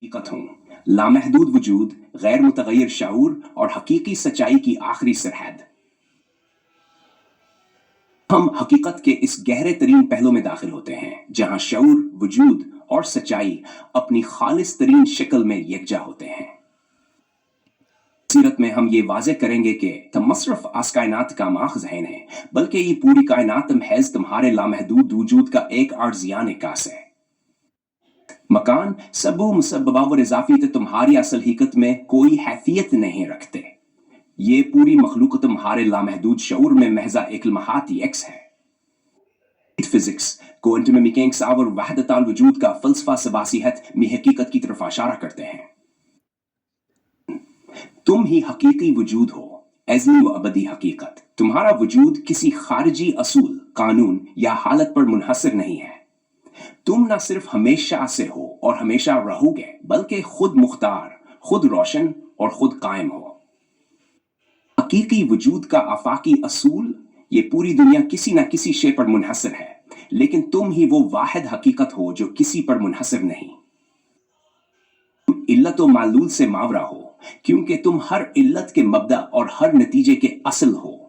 हकीकत हूँ, लामहदूद वजूद, गैर मुतगय्यर शऊर और हकीकी सच्चाई की आखिरी सरहद। हम हकीकत के इस गहरे तरीन पहलू में दाखिल होते हैं जहां शऊर, वजूद और सच्चाई अपनी खालिस तरीन शक्ल में यकजा होते हैं। सीरत में हम ये वाज़े करेंगे कि तुम मसरफ आस कायनात का माखज़ है नहीं, बल्कि ये पूरी कायनात महज तुम्हारे लामहदूद वजूद का एक आर्जियान निकास है। मकान सबू मुसब्बबा व इजाफी तो तुम्हारी असल हकीकत में कोई हैसियत नहीं रखते। ये पूरी मखलूक तुम्हारे लामहदूद शऊर में महजा एक लम्हाती एक्स है। फिजिक्स, क्वांटम मैकेनिक्स और वहदत वजूद का फलसफा सबासियत में हकीकत की तरफ इशारा करते हैं। तुम ही हकीकी वजूद हो, अज़ली व अबदी हकीकत। तुम्हारा वजूद किसी खारिजी असूल, कानून या हालत पर मुनहसर नहीं है। तुम न सिर्फ हमेशा से हो और हमेशा रहोगे, बल्कि खुद मुख्तार, खुद रोशन और खुद कायम हो। हकीकी वजूद का आफाकी असूल, ये पूरी दुनिया किसी न किसी शे पर मुनहसर है, लेकिन तुम ही वो वाहिद हकीकत हो जो किसी पर मुनहसर नहीं। तुम इल्लत व मालूल से मावरा हो, क्योंकि तुम हर इल्लत के मबदा और हर नतीजे के असल हो।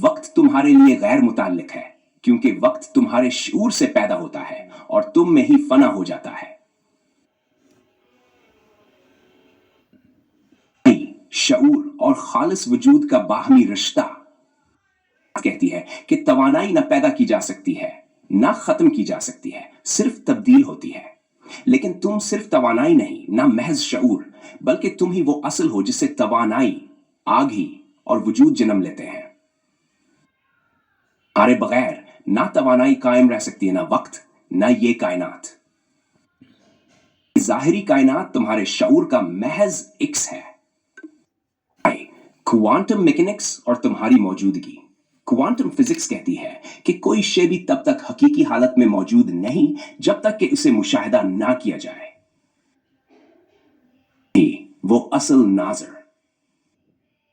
वक्त तुम्हारे लिए गैर मुताल्लिक है, क्योंकि वक्त तुम्हारे शऊर से पैदा होता है और तुम में ही फना हो जाता है। शऊर और खालिस वजूद का बाहमी रिश्ता कहती है कि तवानाई ना पैदा की जा सकती है, ना खत्म की जा सकती है, सिर्फ तब्दील होती है। लेकिन तुम सिर्फ तवानाई नहीं, ना महज शऊर, बल्कि तुम ही वो असल हो जिससे तवानाई, आग ही और वजूद जन्म लेते हैं। तुम्हारे बगैर ना तवानाई कायम रह सकती है, ना वक्त, ना ये कायनात। जाहिरी कायनात तुम्हारे शऊर का महज इक्स है। क्वांटम मैकेनिक्स और तुम्हारी मौजूदगी। क्वांटम फिजिक्स कहती है कि कोई शे भी तब तक हकीकी हालत में मौजूद नहीं जब तक कि उसे मुशाहिदा ना किया जाए। वो असल नाज़र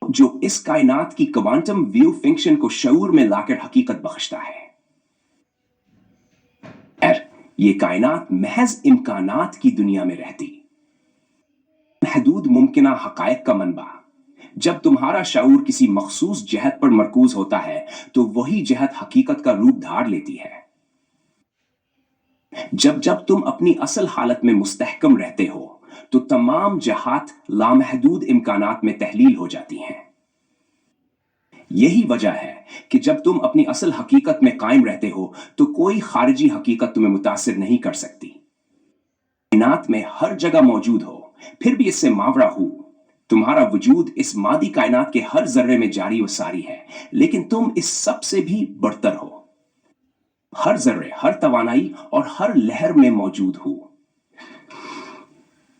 जो इस कायनात की क्वांटम व्यू फंक्शन को शऊर में लाकर हकीकत बख्शता है। ये कायनात महज इम्कानात की दुनिया में रहती, महदूद मुमकिना हकायक का मनबा। जब तुम्हारा शऊर किसी मखसूस जहत पर मरकूज होता है, तो वही जहत हकीकत का रूप धार लेती है। जब जब तुम अपनी असल हालत में मुस्तहकम रहते हो, तो तमाम जहात लामहदूद इम्कानात में तहलील हो जाती हैं। यही वजह है कि जब तुम अपनी असल हकीकत में कायम रहते हो, तो कोई खारिजी हकीकत तुम्हें मुतासिर नहीं कर सकती। कायनात में हर जगह मौजूद हो, फिर भी इससे मावरा हो। तुम्हारा वजूद इस मादी कायनात के हर जर्रे में जारी व सारी है, लेकिन तुम इस सब से भी बढ़तर हो। हर जर्रे, हर तवानाई और हर लहर में मौजूद हो।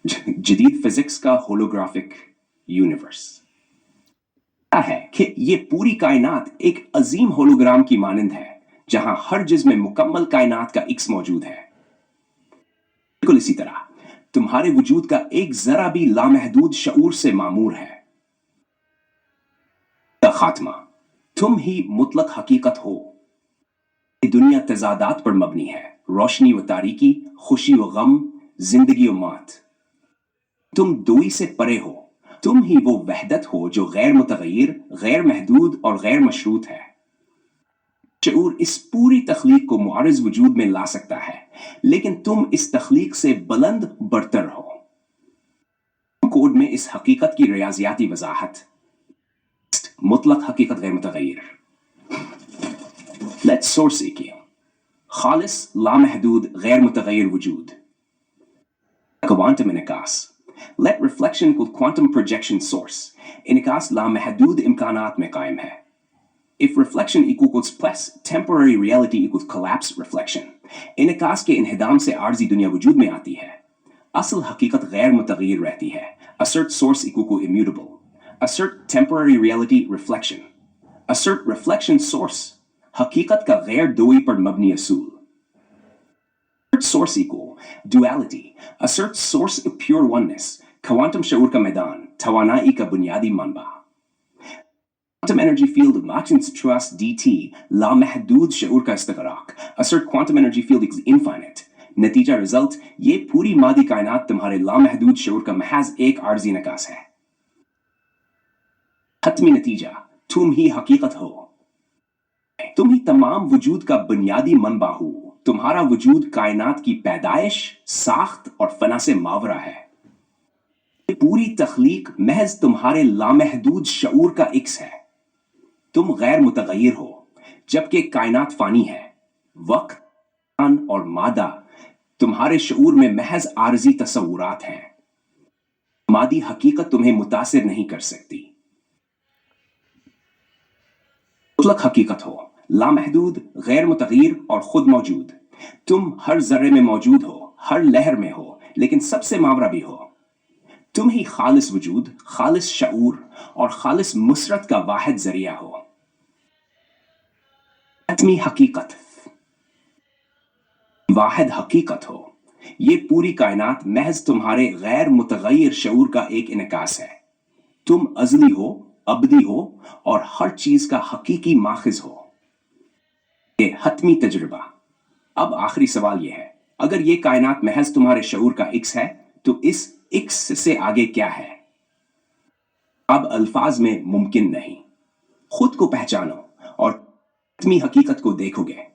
जदीद फिजिक्स का होलोग्राफिक यूनिवर्स है कि ये पूरी कायनात एक अजीम होलोग्राम की मानंद है, जहां हर जिस्म में मुकम्मल कायनात का इक्स मौजूद है। बिल्कुल इसी तरह तुम्हारे वजूद का एक जरा भी लामहदूद शऊर से मामूर है। खात्मा, तुम ही मुतलक हकीकत हो। दुनिया तजादात पर मबनी है, रोशनी व तारीकी, खुशी व गम, जिंदगी व मौत। तुम दुई से परे हो। तुम ही वो वहदत हो जो गैर मुतगय्यर, गैर महदूद और गैर मशरूत है। शऊर इस पूरी तख्लीक को मुआरिज वजूद में ला सकता है, लेकिन तुम इस तख्लीक से बुलंद बरतर हो। कोड में इस हकीकत की रियाजियाती वजाहत, मुतलक हकीकत गैर मुतगय्यर। लेट्स सोर्स सीखिए। खालिस लामहदूद गैर मुतगय्यर वजूद। क्वांटम इनकास। लेट रिफ्लेक्शन को क्वांटम प्रोजेक्शन सोर्स। इनकास लामहदूद इम्कानात में कायम है। If reflection equals plus temporary reality equals collapse reflection, इनकास के इन्हिदाम से आर्जी दुनिया वजूद में आती है। असल हकीकत गैर मुतगय्यर रहती है। Assert source equal immutable. Assert temporary reality reflection. Assert reflection source, हकीकत का गैर दोई पर मबनी असूल। Assert source equal duality. Assert source pure oneness, quantum शऊर का मैदान, तवानाई का बुनियादी मनबा। Quantum energy field of Machin's trust dt लामहदूद शऊर का इस्तगराक। Assert quantum energy field is infinite, नतीजा रिजल्ट, ये पूरी मादी कायनात तुम्हारे लामहदूद शऊर का महज एक आर्जी नकास है। हतमी नतीजा, तुम ही हकीकत हो, तुम ही तमाम वजूद का बुनियादी मनबा हो। तुम्हारा वजूद कायनात की पैदाइश, साख्त और फना से मावरा है। ये पूरी तख्लीक महज तुम्हारे लामहदूद शऊर का इक्स है। तुम गैर मुतगय्यर हो, जबकि कायनात फानी है। वक्त और मादा तुम्हारे शऊर में महज आरजी तसव्वुरात हैं। मादी हकीकत तुम्हें मुतासिर नहीं कर सकती। मुतलक हकीकत हो, लामहदूद, गैर मुतगय्यर और खुद मौजूद। तुम हर जर्रे में मौजूद हो, हर लहर में हो, लेकिन सबसे मावरा भी हो। तुम ही खालिस वजूद, खालिस शऊर और खालिस मुसरत का वाहिद जरिया हो। हतमी हकीकत, वाहिद हकीकत हो। ये पूरी कायनात महज तुम्हारे गैर मुतगय्यर शऊर का एक इनकास है। तुम अजली हो, अबदी हो और हर चीज का हकीकी माखिज हो। ये हतमी तजुर्बा। अब आखिरी सवाल यह है, अगर ये कायनात महज तुम्हारे शऊर का इक्स है, तो इस इक्स से आगे क्या है? अब अल्फाज में मुमकिन नहीं। खुद को पहचानो और हतमी हकीकत को देखोगे